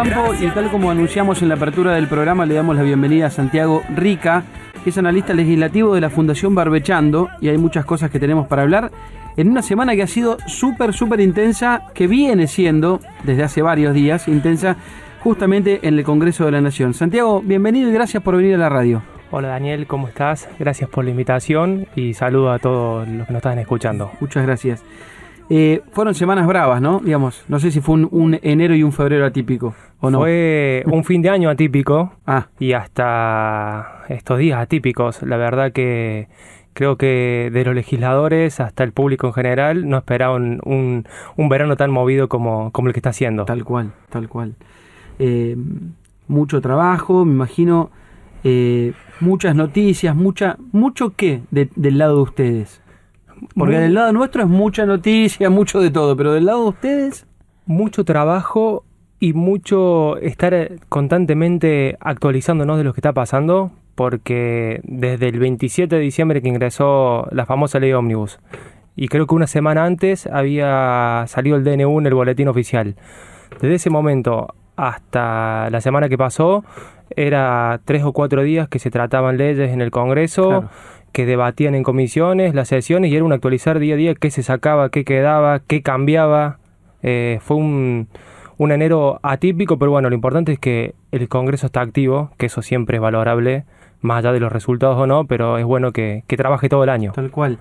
campo y tal como anunciamos en la apertura del programa, le damos la bienvenida a Santiago Rica, que es analista legislativo de la Fundación Barbechando, y hay muchas cosas que tenemos para hablar en una semana que ha sido súper intensa, que viene siendo desde hace varios días intensa justamente en el Congreso de la Nación. Santiago, bienvenido y gracias por venir a la radio. Hola Daniel, ¿cómo estás? Gracias por la invitación y saludo a todos los que nos están escuchando. Muchas gracias. Fueron semanas bravas, ¿no? Digamos, no sé si fue un enero y un febrero atípico o no. Fue un fin de año atípico y hasta estos días atípicos. La verdad que creo que de los legisladores hasta el público en general no esperaban un verano tan movido como el que está haciendo. Tal cual. Mucho trabajo, me imagino, muchas noticias, mucho qué del lado de ustedes. Porque del lado nuestro es mucha noticia, mucho de todo, pero del lado de ustedes... Mucho trabajo y mucho estar constantemente actualizándonos de lo que está pasando, porque desde el 27 de diciembre que ingresó la famosa ley ómnibus, y creo que una semana antes había salido el DNU en el boletín oficial. Desde ese momento hasta la semana que pasó, era 3 o 4 días que se trataban leyes en el Congreso, claro, que debatían en comisiones, las sesiones, y era un actualizar día a día qué se sacaba, qué quedaba, qué cambiaba. Fue un enero atípico, pero bueno, lo importante es que el Congreso está activo, que eso siempre es valorable, más allá de los resultados o no, pero es bueno que trabaje todo el año. Tal cual.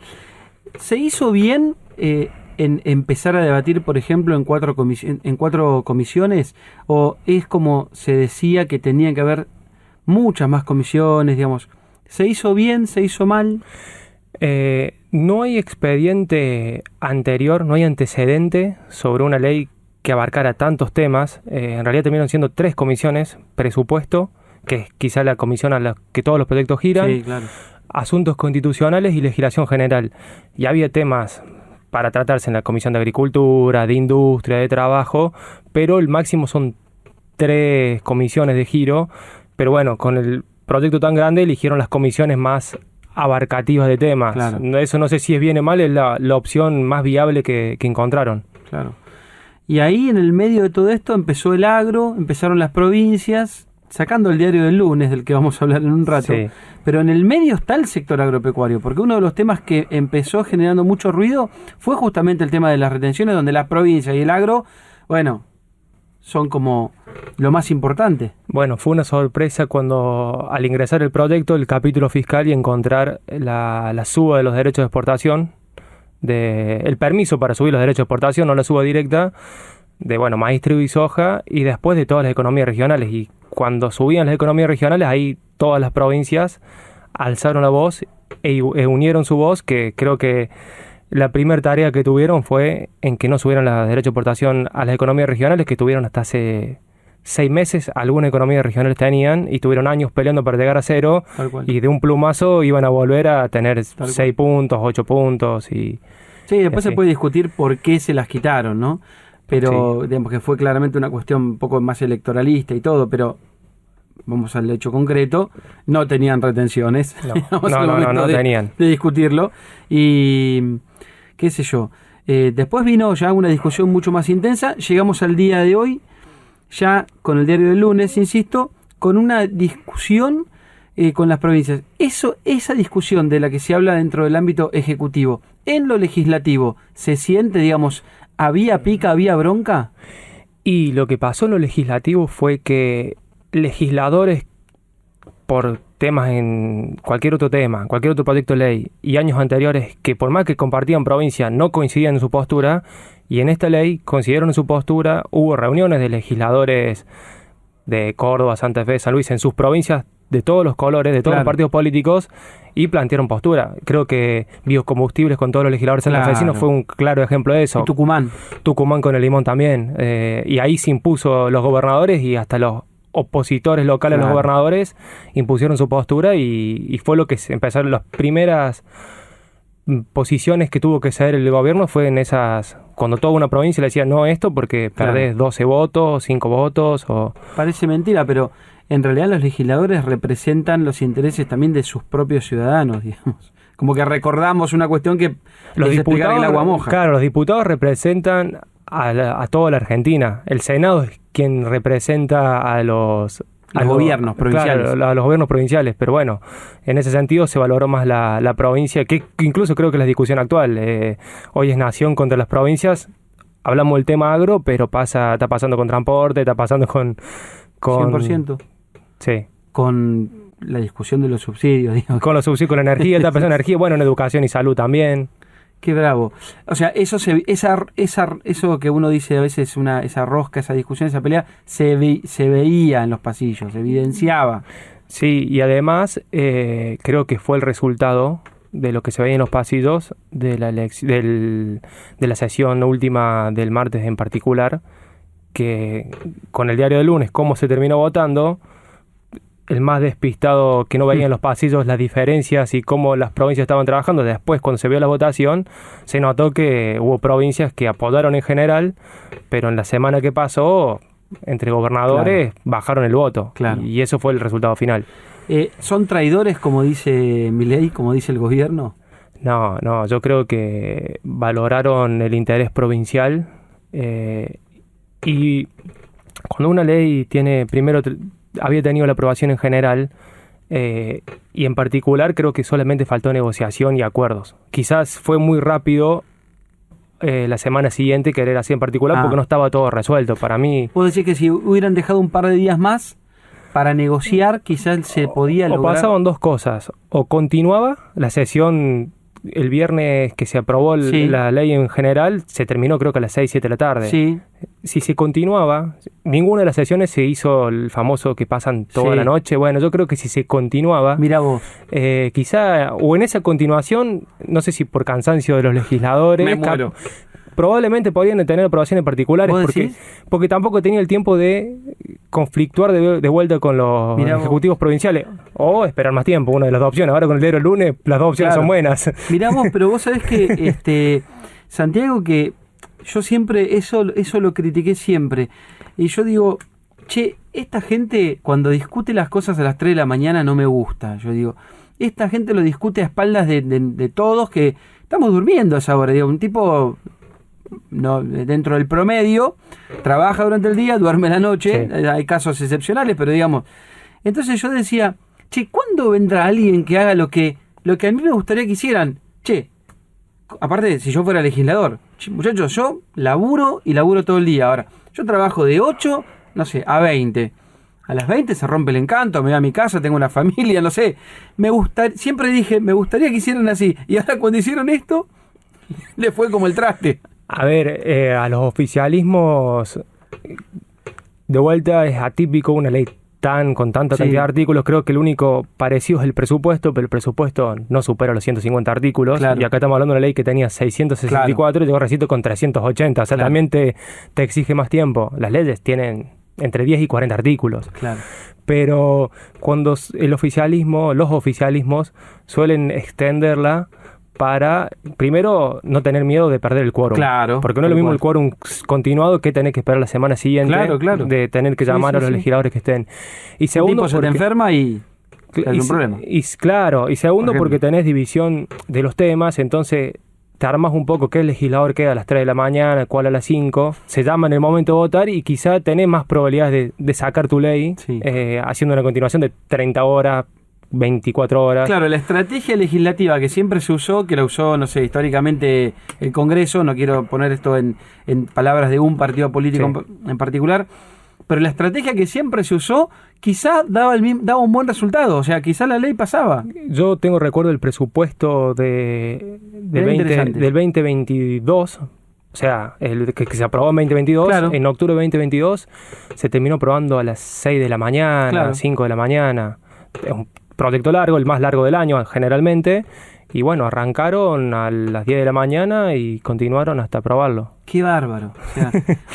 ¿Se hizo bien en empezar a debatir, por ejemplo, en cuatro comisiones? ¿O es como se decía que tenían que haber muchas más comisiones, digamos? ¿Se hizo bien? ¿Se hizo mal? No hay expediente anterior, no hay antecedente sobre una ley que abarcara tantos temas. En realidad terminaron siendo 3 comisiones: presupuesto, que es quizá la comisión a la que todos los proyectos giran, sí, claro, asuntos constitucionales y legislación general. Y había temas para tratarse en la Comisión de Agricultura, de Industria, de Trabajo, pero el máximo son 3 comisiones de giro. Pero bueno, con el proyecto tan grande eligieron las comisiones más abarcativas de temas. Claro. Eso no sé si es bien o mal, es la opción más viable que encontraron. Claro. Y ahí en el medio de todo esto empezó el agro, empezaron las provincias, sacando el diario del lunes, del que vamos a hablar en un rato. Sí. Pero en el medio está el sector agropecuario, porque uno de los temas que empezó generando mucho ruido fue justamente el tema de las retenciones, donde las provincias y el agro, bueno, son como lo más importante. Bueno, fue una sorpresa cuando al ingresar el proyecto, el capítulo fiscal, y encontrar la suba de los derechos de exportación, el permiso para subir los derechos de exportación, no la suba directa, de maíz, trigo y soja, y después de todas las economías regionales. Y cuando subían las economías regionales, ahí todas las provincias alzaron la voz e unieron su voz, que creo que la primera tarea que tuvieron fue en que no subieran los derechos de exportación a las economías regionales, que tuvieron hasta hace 6 meses, algunas economías regionales tenían, y tuvieron años peleando para llegar a 0, y de un plumazo iban a volver a tener 6 puntos, 8 puntos. Sí, después se puede discutir por qué se las quitaron, ¿no? Pero sí, digamos que fue claramente una cuestión un poco más electoralista y todo, pero vamos al hecho concreto, no tenían retenciones. No tenían. De discutirlo. Y qué sé yo. Después vino ya una discusión mucho más intensa. Llegamos al día de hoy, ya con el diario del lunes, insisto, con una discusión con las provincias. Esa discusión de la que se habla dentro del ámbito ejecutivo, en lo legislativo, ¿se siente, digamos, había pica, había bronca? Y lo que pasó en lo legislativo fue que legisladores, por temas en cualquier otro tema, cualquier otro proyecto de ley, y años anteriores, que por más que compartían provincia, no coincidían en su postura, y en esta ley coincidieron en su postura. Hubo reuniones de legisladores de Córdoba, Santa Fe, San Luis, en sus provincias, de todos los colores, de todos los partidos políticos, y plantearon postura. Creo que biocombustibles con todos los legisladores santafesinos fue un claro ejemplo de eso. Y Tucumán con el limón también. Y ahí se impuso los gobernadores, y hasta los opositores locales a los gobernadores impusieron su postura, y fue lo que empezaron las primeras posiciones que tuvo que ceder el gobierno. Fue en esas, cuando toda una provincia le decía no esto porque perdés 12 votos, 5 votos. Parece mentira, pero en realidad los legisladores representan los intereses también de sus propios ciudadanos, digamos. Como que recordamos una cuestión que los diputados, el agua moja. Claro, los diputados representan a toda la Argentina. El Senado es quien representa a los gobiernos provinciales. Claro, a los gobiernos provinciales, pero bueno, en ese sentido se valoró más la provincia, que incluso creo que es la discusión actual. Hoy es nación contra las provincias. Hablamos del tema agro, pero está pasando con transporte, está pasando con 100%. Sí. Con la discusión de los subsidios, digamos. Con los subsidios, con la energía, está pasando energía, bueno, en educación y salud también. Qué bravo. O sea, eso que uno dice a veces, esa rosca, esa discusión, esa pelea, se veía en los pasillos, se evidenciaba. Sí, y además creo que fue el resultado de lo que se veía en los pasillos de la sesión última del martes en particular, que con el diario del lunes, cómo se terminó votando, el más despistado que no veía en los pasillos las diferencias y cómo las provincias estaban trabajando. Después, cuando se vio la votación, se notó que hubo provincias que apodaron en general, pero en la semana que pasó, entre gobernadores, bajaron el voto. Claro. Y eso fue el resultado final. ¿Son traidores, como dice Milei, como dice el gobierno? No, yo creo que valoraron el interés provincial y cuando una ley había tenido la aprobación en general y en particular creo que solamente faltó negociación y acuerdos. Quizás fue muy rápido la semana siguiente querer así en particular porque no estaba todo resuelto. Para mí... ¿Puedo decir que si hubieran dejado un par de días más para negociar, quizás se podía lograr? O pasaban dos cosas. O continuaba la sesión el viernes que se aprobó la ley en general, se terminó creo que a las 6, 7 de la tarde. Sí. Si se continuaba, ninguna de las sesiones se hizo el famoso que pasan toda la noche. Bueno, yo creo que si se continuaba... Mira vos. Quizá, o en esa continuación, no sé si por cansancio de los legisladores... Me muero. Probablemente podían tener aprobaciones particulares porque tampoco tenía el tiempo de conflictuar de vuelta con los ejecutivos provinciales o esperar más tiempo, una de las dos opciones. Ahora con el diario el lunes las dos opciones son buenas. Mirá vos, pero vos sabés que Santiago, que yo siempre eso lo critiqué siempre, y yo digo, che, esta gente cuando discute las cosas a las 3 de la mañana no me gusta. Yo digo, esta gente lo discute a espaldas de todos, que estamos durmiendo a esa hora. Digo, un tipo... No, dentro del promedio, trabaja durante el día, duerme la noche, hay casos excepcionales, pero digamos, entonces yo decía, che, ¿cuándo vendrá alguien que haga lo que a mí me gustaría que hicieran? Che, aparte, si yo fuera legislador, muchachos, yo laburo todo el día. Ahora, yo trabajo de 8, no sé, a 20. A las 20 se rompe el encanto, me voy a mi casa, tengo una familia, no sé. Siempre dije, me gustaría que hicieran así. Y ahora cuando hicieron esto, le fue como el traste. A ver, a los oficialismos, de vuelta es atípico una ley con tanta cantidad de artículos. Creo que el único parecido es el presupuesto, pero el presupuesto no supera los 150 artículos. Claro. Y acá estamos hablando de una ley que tenía 664 y llegó recién con 380. O sea, también te exige más tiempo. Las leyes tienen entre 10 y 40 artículos. Claro. Pero cuando los oficialismos suelen extenderla para, primero, no tener miedo de perder el quórum. Claro. Porque no es lo mismo el quórum continuado que tener que esperar la semana siguiente. Claro. De tener que llamar a los legisladores que estén. Y segundo, un tipo se te enferma y hay un problema. Y segundo, porque tenés división de los temas, entonces te armas un poco qué legislador queda a las 3 de la mañana, cuál a las 5. Se llama en el momento de votar y quizá tenés más probabilidades de sacar tu ley haciendo una continuación de 30 horas, 24 horas. Claro, la estrategia legislativa que siempre se usó, que la usó, no sé, históricamente el Congreso, no quiero poner esto en palabras de un partido político en particular, pero la estrategia que siempre se usó quizá daba un buen resultado, o sea, quizá la ley pasaba. Yo tengo recuerdo del presupuesto del 2022, o sea, el que se aprobó en 2022, en octubre de 2022, se terminó aprobando a las 6 de la mañana, 5 de la mañana. Es un proyecto largo, el más largo del año generalmente, y bueno, arrancaron a las 10 de la mañana y continuaron hasta aprobarlo. ¡Qué bárbaro! O sea,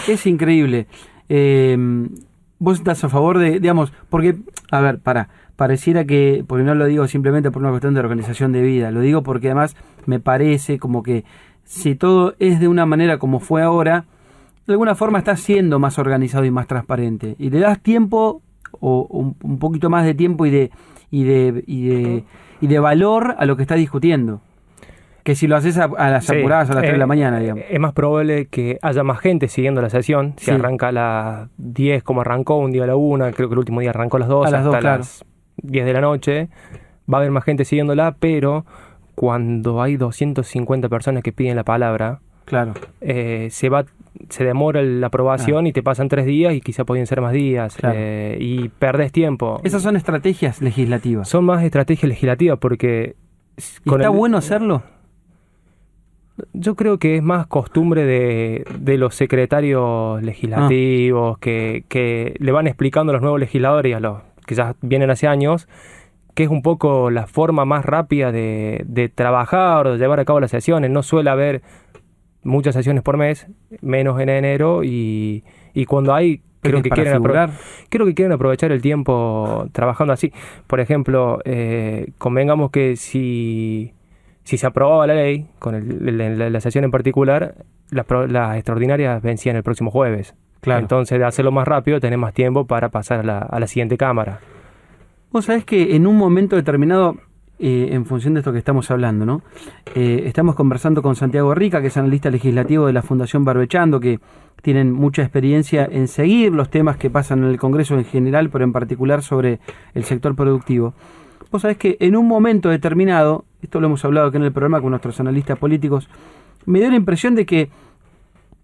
es increíble. ¿Vos estás a favor de, digamos, porque, a ver, pareciera que, porque no lo digo simplemente por una cuestión de organización de vida, lo digo porque además me parece como que si todo es de una manera como fue ahora, de alguna forma está siendo más organizado y más transparente, y le das tiempo, o un poquito más de tiempo y de valor a lo que está discutiendo. Que si lo haces a las Sí, apuradas a las 3 de la mañana, digamos. Es más probable que haya más gente siguiendo la sesión. Si Sí. arranca a las 10 como arrancó, un día a la 1, creo que el último día arrancó a las 2, A las hasta 2, claro. las 10 de la noche. Va a haber más gente siguiéndola, pero cuando hay 250 personas que piden la palabra, Claro. se demora la aprobación y te pasan 3 días y quizá podían ser más días. Claro. Y perdés tiempo. Esas son estrategias legislativas. Son más estrategias legislativas porque... ¿Y está bueno hacerlo? Yo creo que es más costumbre de los secretarios legislativos que le van explicando a los nuevos legisladores y a los que ya vienen hace años, que es un poco la forma más rápida de trabajar o de llevar a cabo las sesiones. No suele haber muchas sesiones por mes, menos en enero, y cuando hay, creo que quieren aprovechar el tiempo trabajando así. Por ejemplo, convengamos que si se aprobaba la ley, con la sesión en particular, las extraordinarias vencían el próximo jueves. Claro. Entonces, de hacerlo más rápido, tenés más tiempo para pasar a la siguiente Cámara. Vos sabés que en un momento determinado, en función de esto que estamos hablando, ¿no? Estamos conversando con Santiago Rica, que es analista legislativo de la Fundación Barbechando, que tienen mucha experiencia en seguir los temas que pasan en el Congreso en general, pero en particular sobre el sector productivo. Vos sabés que en un momento determinado, esto lo hemos hablado aquí en el programa con nuestros analistas políticos, me dio la impresión de que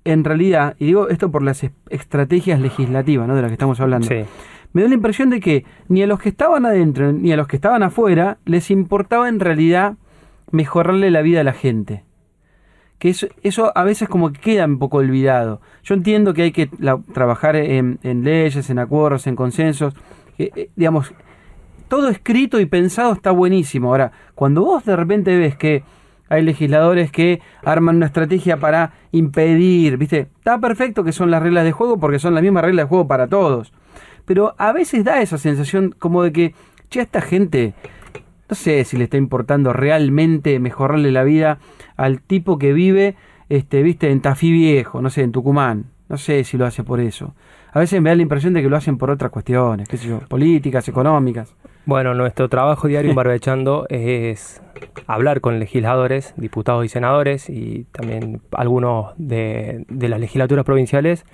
en realidad, y digo esto por las estrategias legislativas, ¿no?, de las que estamos hablando, Sí. me dio la impresión de que ni a los que estaban adentro ni a los que estaban afuera les importaba en realidad mejorarle la vida a la gente. Que eso a veces como que queda un poco olvidado. Yo entiendo que hay que trabajar en leyes, en acuerdos, en consensos, digamos, todo escrito y pensado está buenísimo. Ahora, cuando vos de repente ves que hay legisladores que arman una estrategia para impedir, ¿viste? Está perfecto que son las reglas de juego porque son las mismas reglas de juego para todos. Pero a veces da esa sensación como de que, che, a esta gente, no sé si le está importando realmente mejorarle la vida al tipo que vive, ¿viste? En Tafí Viejo, no sé, en Tucumán. No sé si lo hace por eso. A veces me da la impresión de que lo hacen por otras cuestiones, qué sé yo, políticas, económicas. Bueno, nuestro trabajo diario en Barbechando es hablar con legisladores, diputados y senadores, y también algunos de las legislaturas provinciales.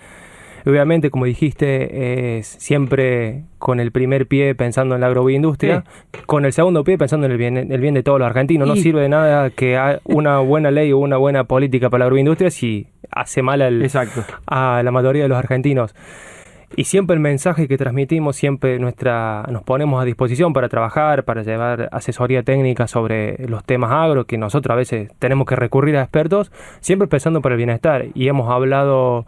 Obviamente, como dijiste, es siempre con el primer pie pensando en la agroindustria, con el segundo pie pensando en el bien de todos los argentinos. No sirve de nada que haya una buena ley o una buena política para la agroindustria si hace mal a la mayoría de los argentinos. Y siempre el mensaje que transmitimos, siempre nos ponemos a disposición para trabajar, para llevar asesoría técnica sobre los temas agro, que nosotros a veces tenemos que recurrir a expertos, siempre pensando por el bienestar. Y hemos hablado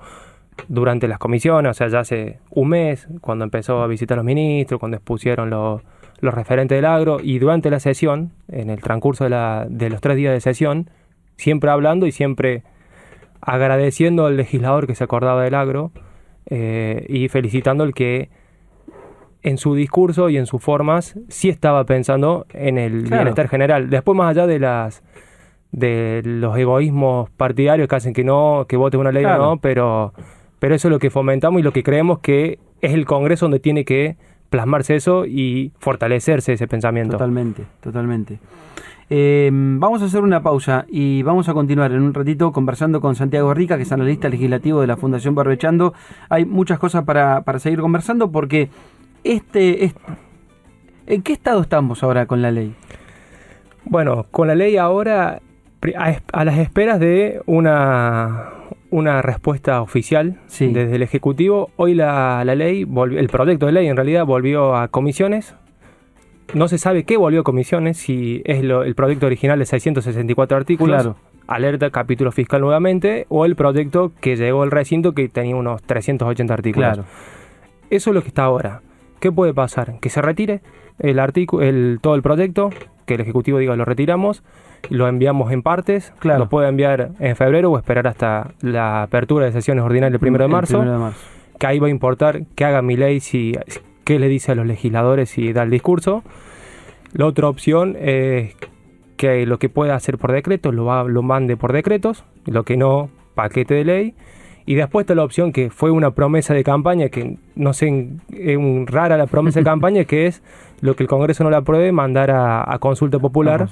durante las comisiones, o sea, ya hace un mes, cuando empezó a visitar a los ministros, cuando expusieron los referentes del agro, y durante la sesión, en el transcurso de los 3 días de sesión, siempre hablando y siempre agradeciendo al legislador que se acordaba del agro, y felicitando al que en su discurso y en sus formas sí estaba pensando en el bienestar general. Después, más allá de los egoísmos partidarios que hacen que vote una ley o no, pero eso es lo que fomentamos y lo que creemos que es el Congreso donde tiene que plasmarse eso y fortalecerse ese pensamiento. Totalmente. Vamos a hacer una pausa y vamos a continuar en un ratito conversando con Santiago Rica, que es analista legislativo de la Fundación Barbechando. Hay muchas cosas para seguir conversando porque ¿en qué estado estamos ahora con la ley? Bueno, con la ley ahora a las esperas de una respuesta oficial desde el Ejecutivo. Hoy la ley, el proyecto de ley en realidad volvió a comisiones. No se sabe qué volvió a comisiones, si es el proyecto original de 664 artículos, alerta capítulo fiscal nuevamente, o el proyecto que llegó al recinto que tenía unos 380 artículos. Claro. Eso es lo que está ahora. ¿Qué puede pasar? Que se retire todo el proyecto, que el Ejecutivo diga lo retiramos, lo enviamos en partes, lo puede enviar en febrero o esperar hasta la apertura de sesiones ordinarias el 1 de marzo, que ahí va a importar que haga Milei qué le dice a los legisladores y da el discurso. La otra opción es que lo que pueda hacer por decreto lo mande por decretos, lo que no, paquete de ley. Y después está la opción que fue una promesa de campaña, que no sé, es rara la promesa de campaña, que es lo que el Congreso no la apruebe, mandar a consulta popular,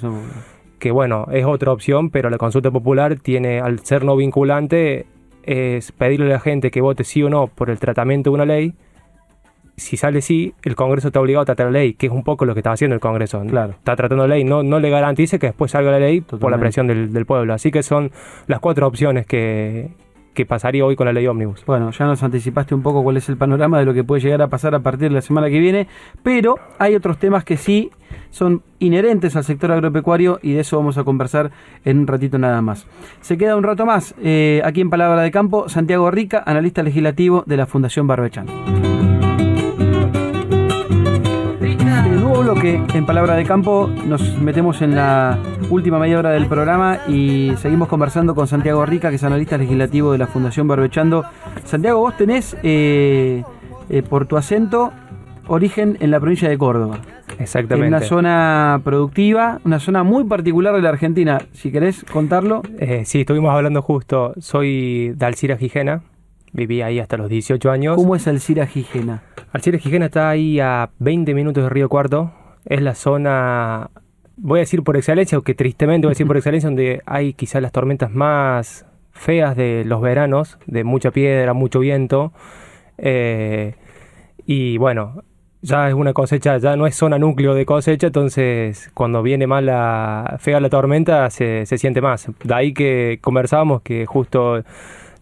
que bueno, es otra opción, pero la consulta popular tiene, al ser no vinculante, es pedirle a la gente que vote sí o no por el tratamiento de una ley. Si sale sí, el Congreso está obligado a tratar la ley, que es un poco lo que está haciendo el Congreso. Claro. Está tratando la ley, no le garantice que después salga la ley por la presión del pueblo. Así que son las 4 opciones que pasaría hoy con la ley ómnibus. Bueno, ya nos anticipaste un poco cuál es el panorama de lo que puede llegar a pasar a partir de la semana que viene, pero hay otros temas que sí son inherentes al sector agropecuario y de eso vamos a conversar en un ratito nada más. Se queda un rato más aquí en Palabra de Campo, Santiago Rica, analista legislativo de la Fundación Barbechán. Nuevo bloque en Palabra de Campo, nos metemos en la última media hora del programa y seguimos conversando con Santiago Rica, que es analista legislativo de la Fundación Barbechando. Santiago, vos tenés por tu acento origen en la provincia de Córdoba. Exactamente. En una zona productiva, una zona muy particular de la Argentina. Si querés contarlo. Sí, estuvimos hablando justo. Soy de Alcira Gijena. Viví ahí hasta los 18 años. ¿Cómo es Alcira Gijena? Alcira Gijena está ahí a 20 minutos de Río Cuarto. Es la zona, voy a decir por excelencia, aunque tristemente voy a decir por excelencia, donde hay quizás las tormentas más feas de los veranos, de mucha piedra, mucho viento. Y bueno, ya es una cosecha, ya no es zona núcleo de cosecha, entonces cuando viene fea la tormenta se siente más. De ahí que conversábamos que justo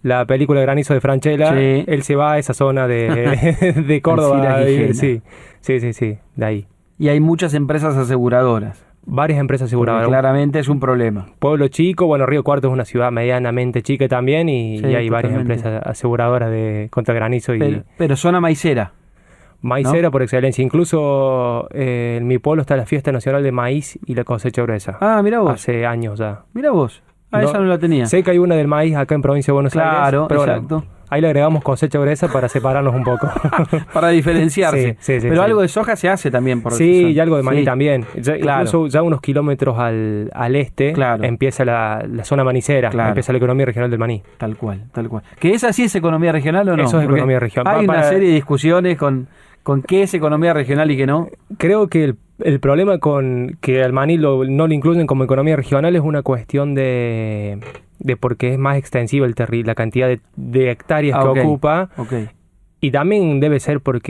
la película Granizo de Francella, sí, él se va a esa zona de Córdoba. Sí, de ahí. Y hay muchas empresas aseguradoras. Varias empresas aseguradoras. Porque claramente es un problema. Pueblo chico, bueno, Río Cuarto es una ciudad medianamente chica también y hay varias empresas aseguradoras contra granizo. Pero zona maicera. Maicera, ¿no? Por excelencia. Incluso en mi pueblo está la Fiesta Nacional de Maíz y la cosecha gruesa. Ah, mira vos. Hace años ya. Mira vos. Esa no la tenía. Sé que hay una del maíz acá en provincia de Buenos Aires. Claro, pero exacto. Bueno, ahí le agregamos cosecha gruesa para separarnos un poco. Para diferenciarse. Sí, pero algo de soja se hace también. Sí, y algo de maní también. Incluso ya unos kilómetros al este empieza la zona manicera, empieza la economía regional del maní. Tal cual. ¿Que esa sí es economía regional o no? Eso es economía regional. Hay una serie de discusiones con qué es economía regional y qué no. Creo que el problema con que al maní no lo incluyen como economía regional es una cuestión de porque es más extensiva la cantidad de hectáreas que ocupa. Y también debe ser por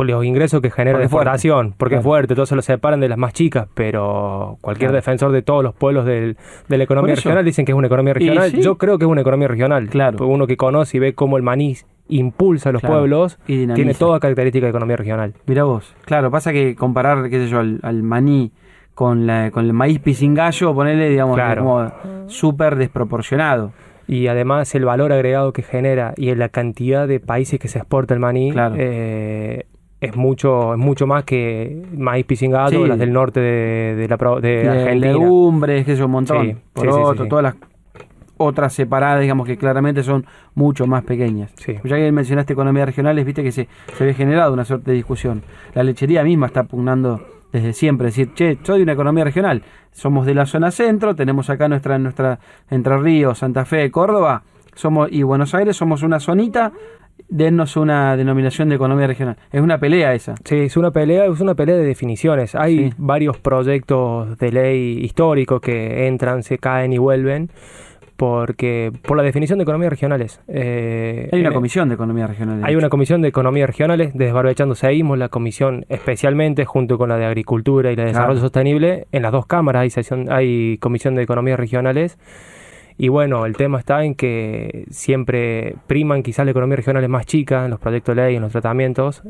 los ingresos que genera de exportación, porque es fuerte, todos se lo separan de las más chicas, pero cualquier defensor de todos los pueblos de la economía regional dicen que es una economía regional. ¿Sí? Yo creo que es una economía regional. Claro. Uno que conoce y ve cómo el maní impulsa a los pueblos y tiene toda característica de economía regional. Mirá vos. Claro, pasa que comparar, qué sé yo, al maní con el maíz pisingallo, ponerle, digamos, como súper desproporcionado. Y además el valor agregado que genera y en la cantidad de países que se exporta el maní es mucho más que maíz pisingallo, las del norte de Argentina. Legumbres, que es un montón. Todas las otras separadas, digamos, que claramente son mucho más pequeñas. Sí. Ya que mencionaste economías regionales, viste que se había generado una suerte de discusión. La lechería misma está pugnando desde siempre, decir, soy de una economía regional, somos de la zona centro, tenemos acá nuestra Entre Ríos, Santa Fe, Córdoba, y Buenos Aires, somos una zonita, dennos una denominación de economía regional. Es una pelea esa. Sí, es una pelea de definiciones. Hay varios proyectos de ley históricos que entran, se caen y vuelven. Por la definición de economías regionales. Hay una comisión de economías regionales. Hay una comisión de economías regionales. Desde Barbechando seguimos la comisión especialmente junto con la de Agricultura y la de Desarrollo Sostenible. En las dos cámaras hay comisión de economías regionales. Y bueno, el tema está en que siempre priman quizás las economías regionales más chicas en los proyectos de ley, en los tratamientos.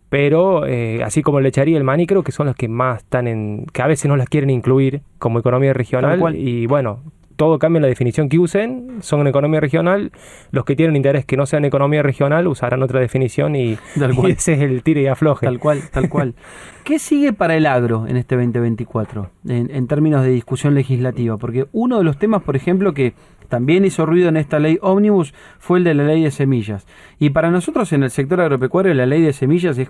Pero así como la lechería y el maní, creo que son las que más están que a veces no las quieren incluir como economía regional. Y bueno, todo cambia en la definición que usen, son en economía regional. Los que tienen interés que no sean economía regional usarán otra definición y ese es el tire y afloje. Tal cual. ¿Qué sigue para el agro en este 2024 en términos de discusión legislativa? Porque uno de los temas, por ejemplo, que también hizo ruido en esta ley ómnibus fue el de la ley de semillas. Y para nosotros en el sector agropecuario la ley de semillas es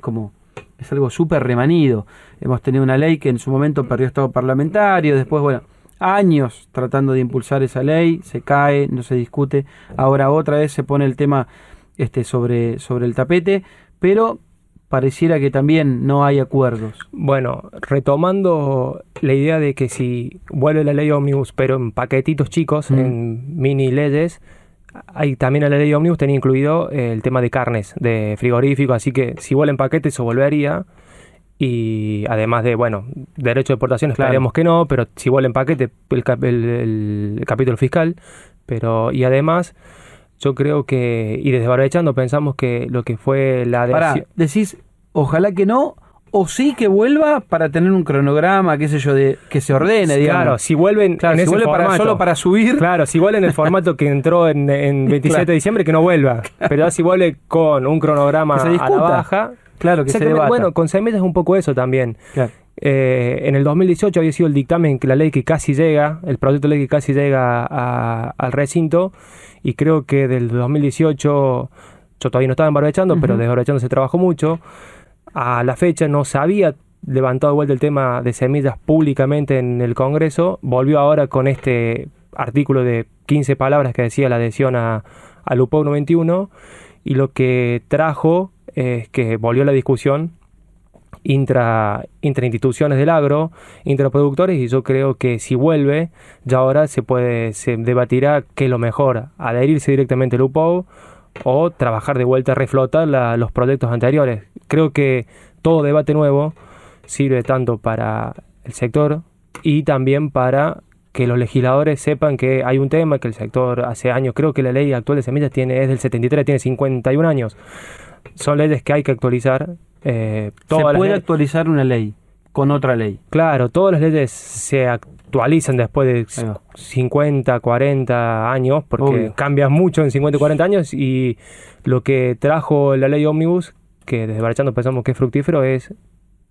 algo súper remanido. Hemos tenido una ley que en su momento perdió estado parlamentario, después, años tratando de impulsar esa ley, se cae, no se discute, ahora otra vez se pone el tema sobre el tapete, pero pareciera que también no hay acuerdos. Bueno, retomando la idea de que si vuelve la ley ómnibus, pero en paquetitos chicos, en mini leyes, hay también en la ley ómnibus tenía incluido el tema de carnes, de frigorífico, así que si vuelve en paquete eso volvería. Y además de, bueno, derecho de exportación, esperemos que no, pero si vuelve en paquete el capítulo fiscal. Y además, yo creo que, y desde Barbechando pensamos que lo que fue la adhesión... Decís, ojalá que no, o sí que vuelva para tener un cronograma, qué sé yo, de que se ordene, digamos. Claro, si vuelven en ese formato, solo para subir. Claro, si vuelve en el formato que entró en 27 de diciembre, que no vuelva. Pero si vuelve con un cronograma a la baja... Claro, que se debata. Bueno, con semillas es un poco eso también. Claro. En el 2018 había sido el dictamen, la ley que casi llega, el proyecto de ley que casi llega al recinto, y creo que del 2018, yo todavía no estaba en Barbechando, pero desde Barbechando se trabajó mucho. A la fecha no se había levantado de vuelta el tema de semillas públicamente en el Congreso, volvió ahora con este artículo de 15 palabras que decía la adhesión al UPOU 91, y lo que trajo es que volvió la discusión intrainstituciones del agro, intraproductores, y yo creo que si vuelve, ya ahora se debatirá qué es lo mejor, adherirse directamente al UPOU o trabajar de vuelta a reflotar los proyectos anteriores. Creo que todo debate nuevo sirve tanto para el sector y también para que los legisladores sepan que hay un tema, que el sector hace años, creo que la ley actual de semillas es del 73, tiene 51 años. Son leyes que hay que actualizar. Se puede actualizar una ley con otra ley. Claro, todas las leyes se actualizan después de 50, 40 años, porque cambian mucho en 50 y 40 años, y lo que trajo la ley ómnibus, que desde Barbechando pensamos que es fructífero, es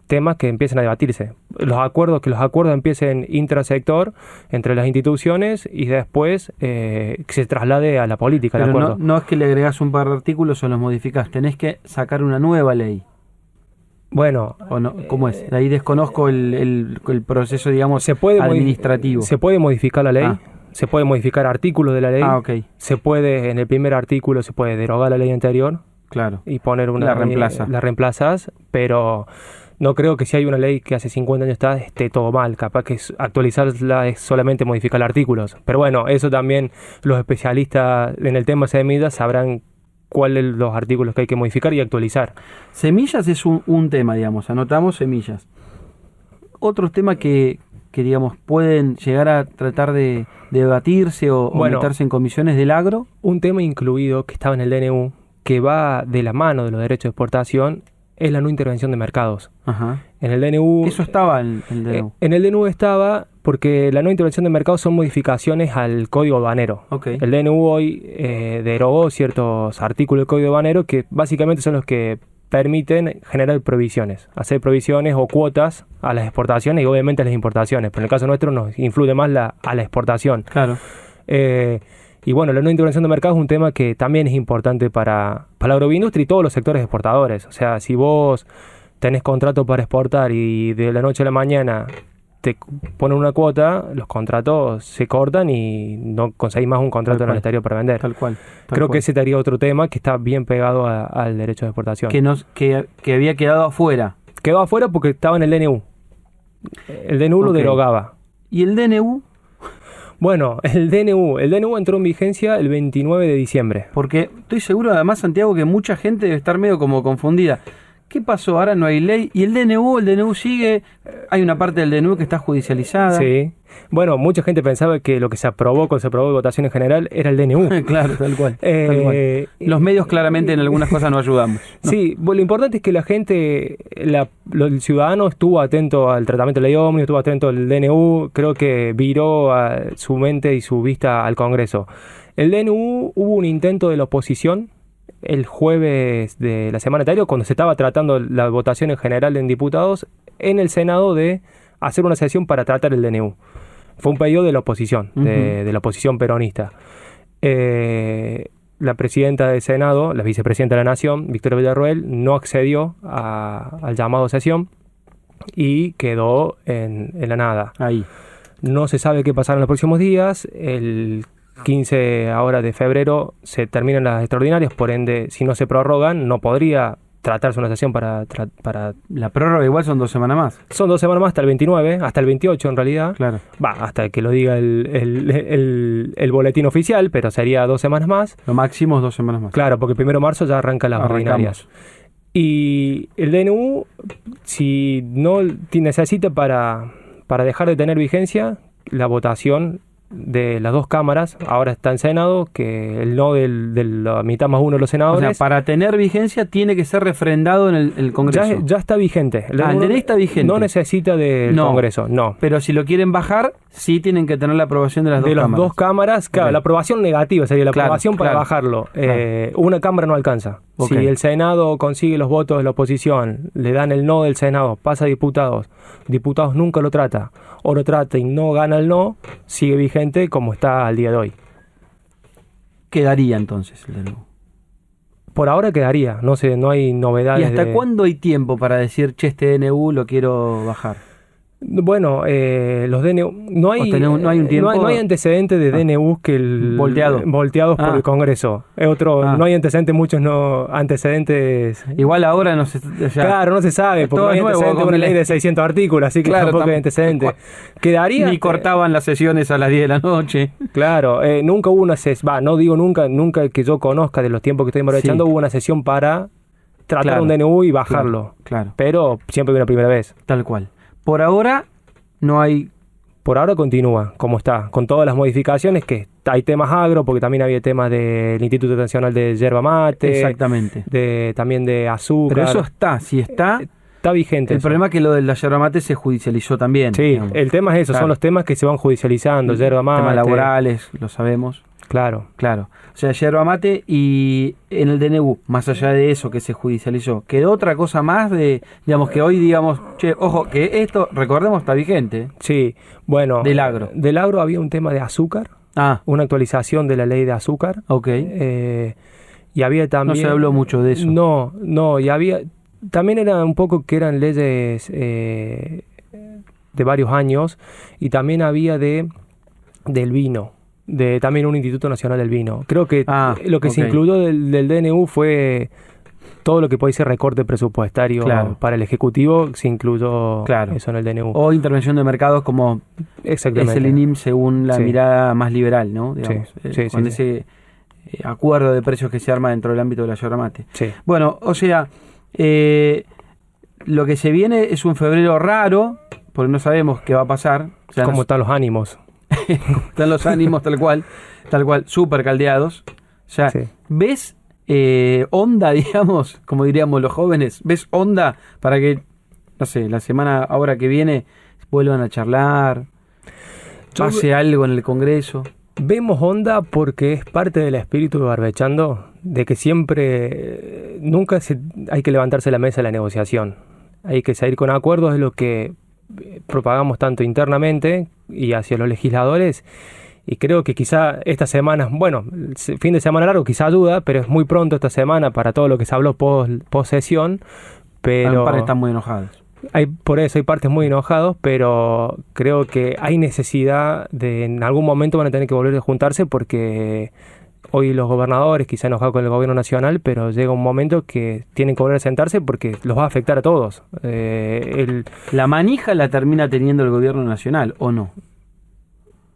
temas que empiecen a debatirse. Que los acuerdos empiecen intrasector entre las instituciones y después que se traslade a la política. Pero no es que le agregás un par de artículos o los modificás, tenés que sacar una nueva ley. Bueno, ¿o no? ¿Cómo es? De ahí desconozco el proceso, digamos, administrativo. Se puede modificar la ley, se puede modificar artículos de la ley, se puede, en el primer artículo se puede derogar la ley anterior, claro, y poner una la reemplazás, pero no creo que si hay una ley que hace 50 años esté todo mal. Capaz que actualizarla es solamente modificar artículos. Pero bueno, eso también los especialistas en el tema de semillas sabrán cuáles son los artículos que hay que modificar y actualizar. Semillas es un tema, digamos, anotamos semillas. Otros temas que digamos, pueden llegar a tratar de debatirse o meterse en comisiones del agro. Un tema incluido que estaba en el DNU, que va de la mano de los derechos de exportación, es la no intervención de mercados. Ajá. En el DNU... Eso estaba en el DNU. En el DNU estaba porque la no intervención de mercados son modificaciones al Código Aduanero. Okay. El DNU hoy derogó ciertos artículos del Código Aduanero que básicamente son los que permiten generar provisiones, hacer provisiones o cuotas a las exportaciones y obviamente a las importaciones. Pero en el caso nuestro nos influye más a la exportación. Claro. Y bueno, la no intervención de mercado es un tema que también es importante para la agroindustria y todos los sectores exportadores. O sea, si vos tenés contrato para exportar y de la noche a la mañana te ponen una cuota, los contratos se cortan y no conseguís más un contrato en el exterior para vender. Tal cual. Creo que ese sería otro tema que está bien pegado al derecho de exportación. Que había quedado afuera. Quedó afuera porque estaba en el DNU. El DNU lo derogaba. ¿Y el DNU? Bueno, el DNU entró en vigencia el 29 de diciembre. Porque estoy seguro, además, Santiago, que mucha gente debe estar medio como confundida. ¿Qué pasó? Ahora no hay ley. ¿Y el DNU sigue? Hay una parte del DNU que está judicializada. Sí. Bueno, mucha gente pensaba que lo que se aprobó de votación en general era el DNU. Claro, tal cual. Los medios claramente en algunas cosas no ayudamos, ¿no? Sí, lo importante es que la gente, el ciudadano estuvo atento al tratamiento de la ley ómnibus, estuvo atento al DNU, creo que viró su mente y su vista al Congreso. El DNU, hubo un intento de la oposición el jueves de la semana anterior, cuando se estaba tratando la votación en general en diputados, en el Senado, de hacer una sesión para tratar el DNU. Fue un pedido de la oposición, de la oposición peronista. La presidenta del Senado, la vicepresidenta de la Nación, Victoria Villarroel, no accedió al llamado a sesión y quedó en la nada. Ahí. No se sabe qué pasará en los próximos días. El 15 ahora de febrero se terminan las extraordinarias, por ende, si no se prorrogan, no podría tratarse una sesión para... La prórroga igual son 2 semanas más. Son 2 semanas más, hasta el 29, hasta el 28 en realidad. Claro. Hasta que lo diga el boletín oficial, pero sería 2 semanas más. Lo máximo es 2 semanas más. Claro, porque el 1 de marzo ya arrancan las ordinarias. Y el DNU, si no necesita para dejar de tener vigencia, la votación de las 2 cámaras, ahora está en Senado, que el no de la mitad más uno de los senadores. O sea, para tener vigencia tiene que ser refrendado en el Congreso. Ya está vigente. El DNU está vigente. No necesita del Congreso, no. Pero si lo quieren bajar, sí tienen que tener la aprobación de las 2 cámaras. De las 2 cámaras, claro, la aprobación negativa sería la aprobación para bajarlo. Una cámara no alcanza. Si el Senado consigue los votos de la oposición, le dan el no del Senado, pasa a diputados nunca lo trata, o lo trata y no gana el no, sigue vigente como está al día de hoy. Quedaría entonces el DNU. Por ahora quedaría, no sé, no hay novedades. ¿Y hasta cuándo hay tiempo para decir, che, este DNU lo quiero bajar? Bueno, los DNU no hay un tiempo, no hay antecedentes de DNU que volteados por el Congreso. No hay antecedentes, antecedentes. Igual ahora no se, claro, no se sabe, porque no hay antecedentes de una ley de 600 artículos, así que tampoco hay antecedentes. Quedaría. Ni cortaban las sesiones a las 10 de la noche. Claro, nunca hubo una sesión, no digo nunca que yo conozca de los tiempos que estoy aprovechando, hubo una sesión para tratar un DNU y bajarlo. Claro. Pero siempre hubo una primera vez. Tal cual. Por ahora no hay... Por ahora continúa como está, con todas las modificaciones, que hay temas agro, porque también había temas del Instituto Nacional de Yerba Mate. Exactamente. También de azúcar. Pero eso está, si está... Está vigente. El problema es que lo de la yerba mate se judicializó también. Sí, digamos. El tema es eso, son los temas que se van judicializando, yerba mate. Temas laborales, lo sabemos. Claro. O sea, yerba mate y en el DNU, más allá de eso que se judicializó, ¿quedó otra cosa más de, digamos, que hoy digamos, che, ojo, que esto, recordemos, está vigente? Sí, bueno. Del agro. Del agro había un tema de azúcar. Una actualización de la ley de azúcar. Ok. Y había también... No se habló mucho de eso. No, y había... También era un poco que eran leyes de varios años, y también había del vino. También un Instituto Nacional del Vino. Creo que lo que se incluyó del DNU fue todo lo que puede ser recorte presupuestario para el Ejecutivo, se incluyó eso en el DNU. O intervención de mercados como es el INIM según la mirada más liberal, ¿no? Digamos, con ese acuerdo de precios que se arma dentro del ámbito de la yerba mate. Sí. Bueno, o sea, lo que se viene es un febrero raro, porque no sabemos qué va a pasar. O sea, ¿Cómo están los ánimos? Están los ánimos tal cual, súper caldeados. O sea, ¿ves onda, digamos, como diríamos los jóvenes? ¿Ves onda para que, no sé, la semana ahora que viene vuelvan a charlar, pase algo en el Congreso? Vemos onda porque es parte del espíritu de Barbechando, de que siempre, nunca hay que levantarse la mesa de la negociación. Hay que salir con acuerdos, es lo que propagamos tanto internamente y hacia los legisladores, y creo que quizá esta semana, bueno, fin de semana largo quizá ayuda, pero es muy pronto esta semana para todo lo que se habló post sesión, pero partes están muy enojados. Por eso hay partes muy enojados, pero creo que hay necesidad de, en algún momento van a tener que volver a juntarse, porque hoy los gobernadores quizá enojados con el gobierno nacional, pero llega un momento que tienen que volver a sentarse porque los va a afectar a todos. ¿La manija la termina teniendo el gobierno nacional o no?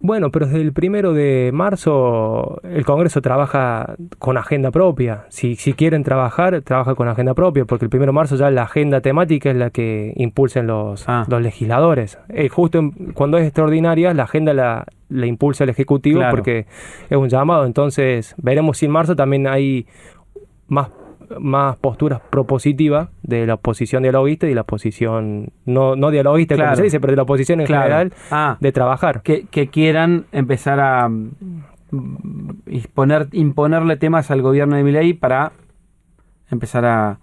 Bueno, pero desde el 1 de marzo el Congreso trabaja con agenda propia. Si quieren trabaja con agenda propia, porque el 1 de marzo ya la agenda temática es la que impulsen los legisladores. Justo cuando es extraordinaria, la agenda la impulsa el Ejecutivo, porque es un llamado. Entonces, veremos si en marzo también hay más posturas propositivas de la oposición dialoguista y de la oposición no dialoguista, como se dice, pero de la oposición en general, de trabajar. Que quieran empezar a imponerle temas al gobierno de Milei para empezar a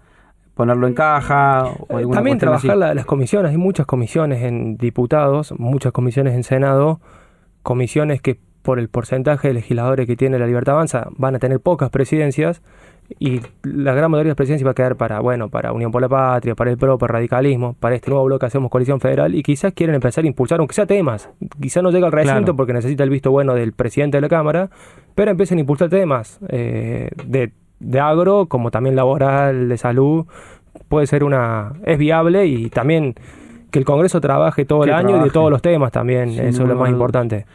ponerlo en caja. O también trabajar las comisiones. Hay muchas comisiones en diputados, muchas comisiones en Senado, comisiones que por el porcentaje de legisladores que tiene la Libertad Avanza van a tener pocas presidencias, y la gran mayoría de las presidencias va a quedar para Unión por la Patria, para el PRO, para Radicalismo, para este nuevo bloque que hacemos Coalición Federal, y quizás quieren empezar a impulsar, aunque sea temas, quizás no llega al recinto porque necesita el visto bueno del presidente de la Cámara, pero empiecen a impulsar temas de agro, como también laboral, de salud, puede ser es viable, y también que el Congreso trabaje todo el año y de todos los temas también, Sin eso es lo más duda. importante.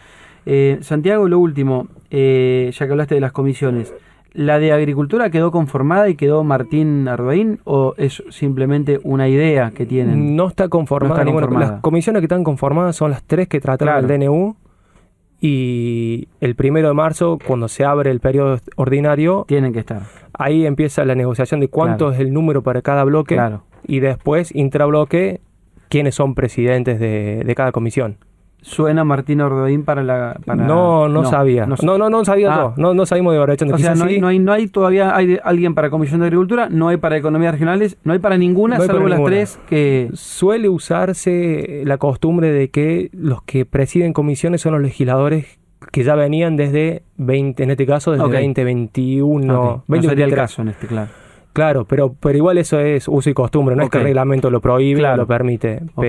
Santiago, lo último, ya que hablaste de las comisiones, ¿la de Agricultura quedó conformada y quedó Martín Ardoin o es simplemente una idea que tienen? No está conformada, No está ninguna. conformada. Las comisiones que están conformadas son las 3 que trataron Claro. el DNU, y el 1 de marzo, cuando se abre el periodo ordinario, Tienen que estar. ahí empieza la negociación de cuánto Claro. es el número para cada bloque, Claro. y después, intrabloque, quiénes son presidentes de cada comisión. ¿Suena Martín Ardoin para la...? No sabía. no- No sabía Ah. no sabíamos de Barrechando. O sea, Quizás sí. no hay todavía hay alguien para Comisión de Agricultura, no hay para Economías Regionales, no hay para ninguna, No hay salvo para las ninguna. 3 que... Suele usarse la costumbre de que los que presiden comisiones son los legisladores que ya venían desde 20, en este caso desde Ok. 2021, Ok, no sería el 2023. caso en este, claro. Claro, pero igual eso es uso y costumbre, no es que el Ok. reglamento lo prohíbe Claro. o lo permite, Ok.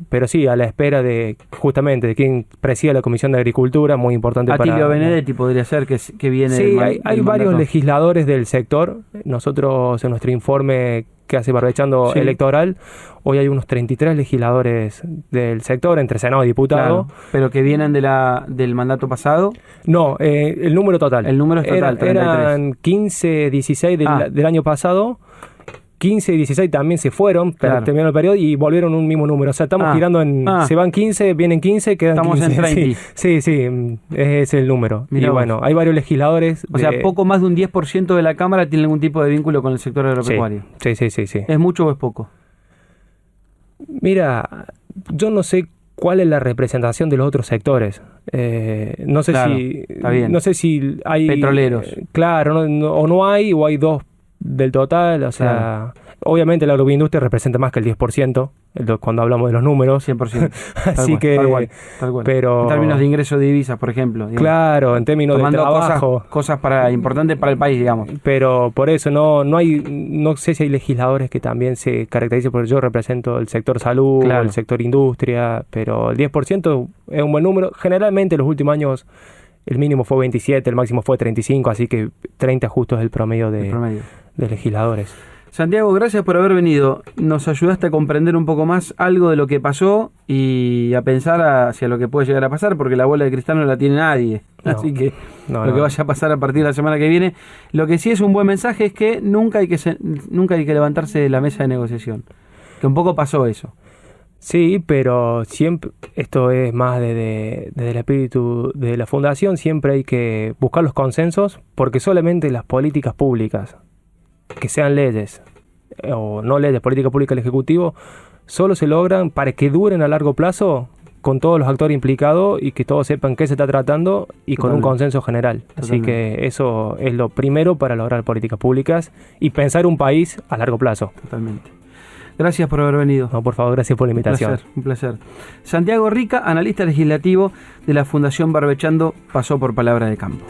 pero sí, a la espera de justamente de quien presida la Comisión de Agricultura, muy importante Atilio para... Benedetti podría ser que viene Sí, del man- hay del varios mandato. legisladores del sector. Nosotros en nuestro informe que hace Barbechando Sí. electoral, hoy hay unos 33 legisladores del sector, entre Senado y Diputado. Claro, pero que vienen del mandato pasado. No, el número total. El número es total, 33. Eran 15, 16 Ah. del año pasado. 15 y 16 también se fueron, Claro. terminaron el periodo y volvieron un mismo número. O sea, estamos girando se van 15, vienen 15, quedan Estamos 15. en 30. Sí, ese es el número. Mirá y vos. bueno, hay varios legisladores. O sea, poco más de un 10% de la Cámara tiene algún tipo de vínculo con el sector agropecuario. Sí. ¿Es mucho o es poco? Mira, yo no sé cuál es la representación de los otros sectores. No sé Claro, si está bien. no sé si hay Petroleros. claro, o no hay o hay 2 del total, o sea, obviamente la agroindustria representa más que el 10%, cuando hablamos de los números. 100%. Así cual, que tal cual. pero En términos de ingreso de divisas, por ejemplo. digamos. claro, en términos de Tomando trabajo. cosas importantes para el país, digamos. Pero por eso no sé si hay legisladores que también se caractericen, porque yo represento el sector salud, Claro. el sector industria, pero el 10% es un buen número. Generalmente en los últimos años el mínimo fue 27, el máximo fue 35, así que 30 justo es el promedio El promedio. de legisladores. Santiago, gracias por haber venido. Nos ayudaste a comprender un poco más algo de lo que pasó y a pensar hacia lo que puede llegar a pasar, porque la bola de cristal no la tiene nadie. No. Así que No, lo que vaya a pasar a partir de la semana que viene. Lo que sí es un buen mensaje es que nunca hay que levantarse de la mesa de negociación. Que un poco pasó eso. Sí, pero siempre, esto es más desde el espíritu de la fundación, siempre hay que buscar los consensos, porque solamente las políticas públicas, que sean leyes o no leyes, política pública del Ejecutivo, solo se logran para que duren a largo plazo con todos los actores implicados y que todos sepan qué se está tratando y con un Totalmente. consenso general. Así Totalmente. que eso es lo primero para lograr políticas públicas y pensar un país a largo plazo. Totalmente. Gracias por haber venido. No, por favor, gracias por la invitación. Un placer. Santiago Rica, analista legislativo de la Fundación Barbechando, pasó por Palabra de Campo.